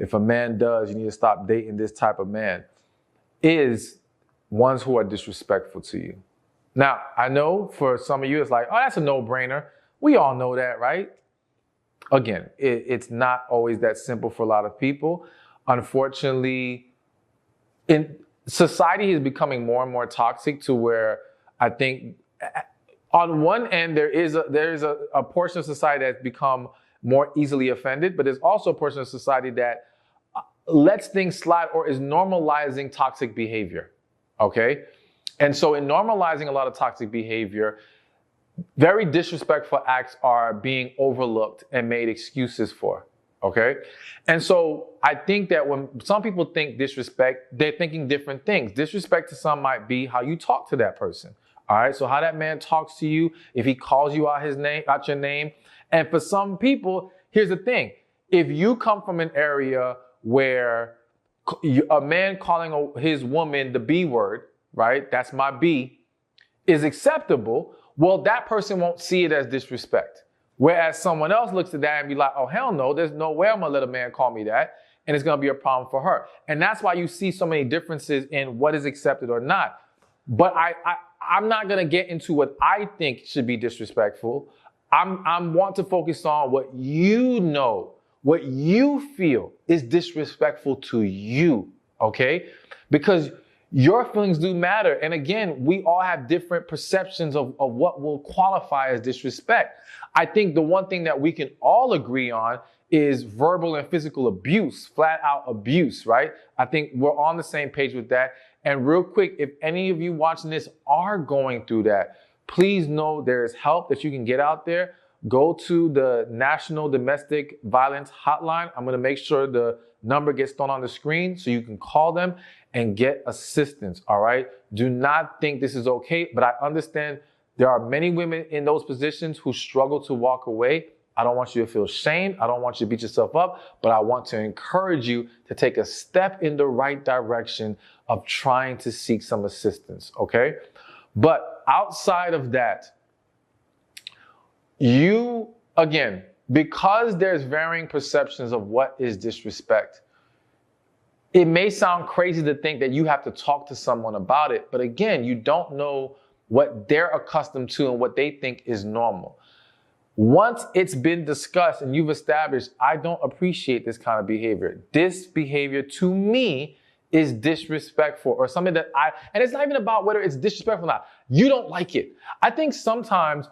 if a man does, you need to stop dating this type of man, is ones who are disrespectful to you. Now, I know for some of you, it's like, oh, that's a no-brainer. We all know that, right? Again, it's not always that simple for a lot of people. Unfortunately, society is becoming more and more toxic to where I think on one end, there is a portion of society that's become more easily offended, but there's also a portion of society that lets things slide or is normalizing toxic behavior, okay? And so in normalizing a lot of toxic behavior, very disrespectful acts are being overlooked and made excuses for, okay? And so I think that when some people think disrespect, they're thinking different things. Disrespect to some might be how you talk to that person, all right? So how that man talks to you, if he calls you out your name. And for some people, here's the thing. If you come from an area where a man calling his woman the B word, right? That's my B, is acceptable. Well, that person won't see it as disrespect. Whereas someone else looks at that and be like, oh, hell no, there's no way I'm gonna let a man call me that. And it's gonna be a problem for her. And that's why you see so many differences in what is accepted or not. But I'm not gonna get into what I think should be disrespectful. I want to focus on what you know, what you feel is disrespectful to you, okay? Because your feelings do matter. And again, we all have different perceptions of what will qualify as disrespect. I think the one thing that we can all agree on is verbal and physical abuse, flat out abuse, right? I think we're on the same page with that. And real quick, if any of you watching this are going through that, please know there is help that you can get out there. Go to the National Domestic Violence Hotline. I'm going to make sure the number gets thrown on the screen so you can call them and get assistance, all right? Do not think this is okay, but I understand there are many women in those positions who struggle to walk away. I don't want you to feel shame. I don't want you to beat yourself up, but I want to encourage you to take a step in the right direction of trying to seek some assistance, okay? But outside of that, again, because there's varying perceptions of what is disrespect, it may sound crazy to think that you have to talk to someone about it, but again, you don't know what they're accustomed to and what they think is normal. Once it's been discussed and you've established, I don't appreciate this kind of behavior. This behavior to me is disrespectful or something that and it's not even about whether it's disrespectful or not. You don't like it. I think sometimes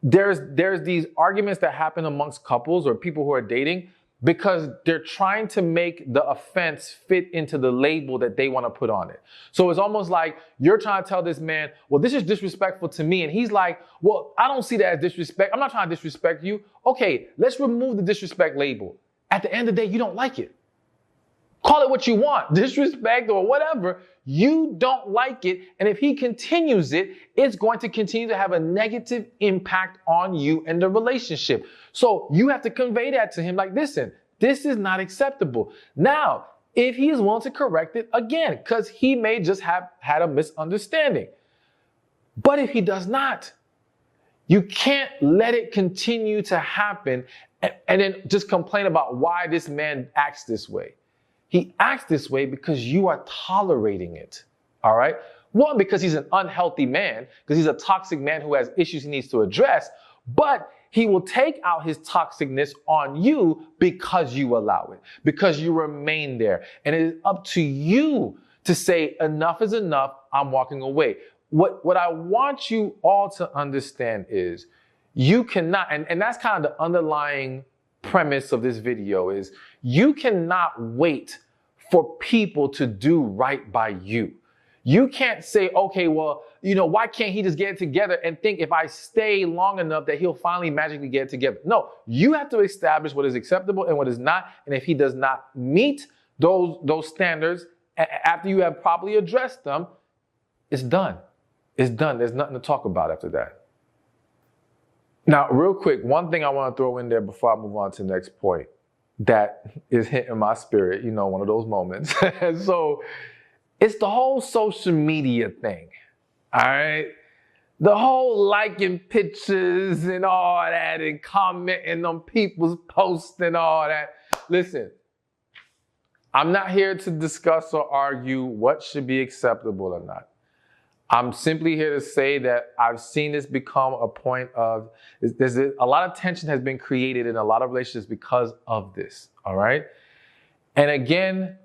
there's these arguments that happen amongst couples or people who are dating because they're trying to make the offense fit into the label that they want to put on it. So it's almost like you're trying to tell this man, well, this is disrespectful to me. And he's like, well, I don't see that as disrespect. I'm not trying to disrespect you. Okay, let's remove the disrespect label. At the end of the day, you don't like it. Call it what you want, disrespect or whatever. You don't like it. And if he continues it, it's going to continue to have a negative impact on you and the relationship. So you have to convey that to him like, listen, this is not acceptable. Now, if he is willing to correct it again, because he may just have had a misunderstanding. But if he does not, you can't let it continue to happen and then just complain about why this man acts this way. He acts this way because you are tolerating it, all right? One, because he's an unhealthy man, because he's a toxic man who has issues he needs to address, but he will take out his toxicness on you because you allow it, because you remain there. And it is up to you to say, enough is enough, I'm walking away. What I want you all to understand is you cannot, and that's kind of the underlying premise of this video is you cannot wait for people to do right by you. You can't say, okay, well, why can't he just get it together and think if I stay long enough that he'll finally magically get it together? No, you have to establish what is acceptable and what is not. And if he does not meet those standards after you have properly addressed them, it's done. It's done. There's nothing to talk about after that. Now, real quick, one thing I want to throw in there before I move on to the next point that is hitting my spirit, one of those moments. So it's the whole social media thing, all right? The whole liking pictures and all that and commenting on people's posts and all that. Listen, I'm not here to discuss or argue what should be acceptable or not. I'm simply here to say that I've seen this become a point of, there's a lot of tension has been created in a lot of relationships because of this, all right? And again,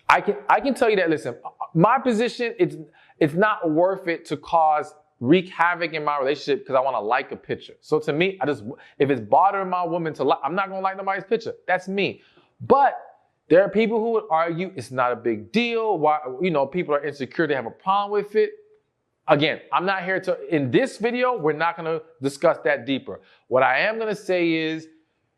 I can tell you that, listen, my position, it's not worth it to wreak havoc in my relationship because I want to like a picture. So to me, if it's bothering my woman to like, I'm not going to like nobody's picture. That's me. But there are people who would argue it's not a big deal. Why, people are insecure, they have a problem with it. Again, I'm not here in this video, we're not going to discuss that deeper. What I am going to say is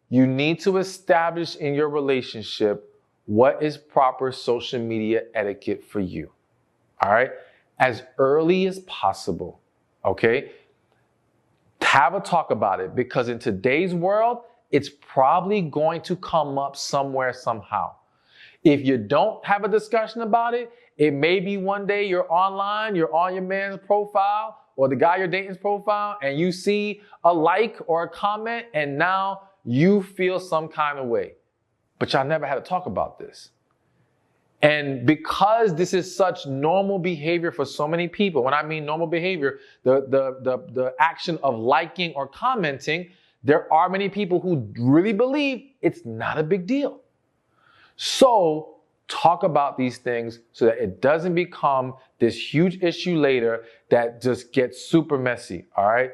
you need to establish in your relationship what is proper social media etiquette for you. All right? As early as possible. Okay? Have a talk about it, because in today's world, it's probably going to come up somewhere, somehow. If you don't have a discussion about it, it may be one day you're online, you're on your man's profile or the guy you're dating's profile, and you see a like or a comment, and now you feel some kind of way. But y'all never had to talk about this. And because this is such normal behavior for so many people, when I mean normal behavior, the action of liking or commenting, there are many people who really believe it's not a big deal. So talk about these things so that it doesn't become this huge issue later that just gets super messy, all right?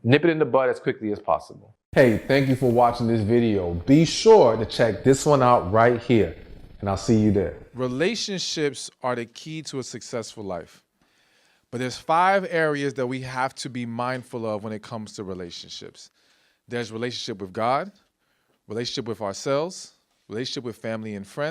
Nip it in the bud as quickly as possible. Hey, thank you for watching this video. Be sure to check this one out right here, and I'll see you there. Relationships are the key to a successful life. But there's 5 areas that we have to be mindful of when it comes to relationships. There's relationship with God, relationship with ourselves, relationship with family and friends,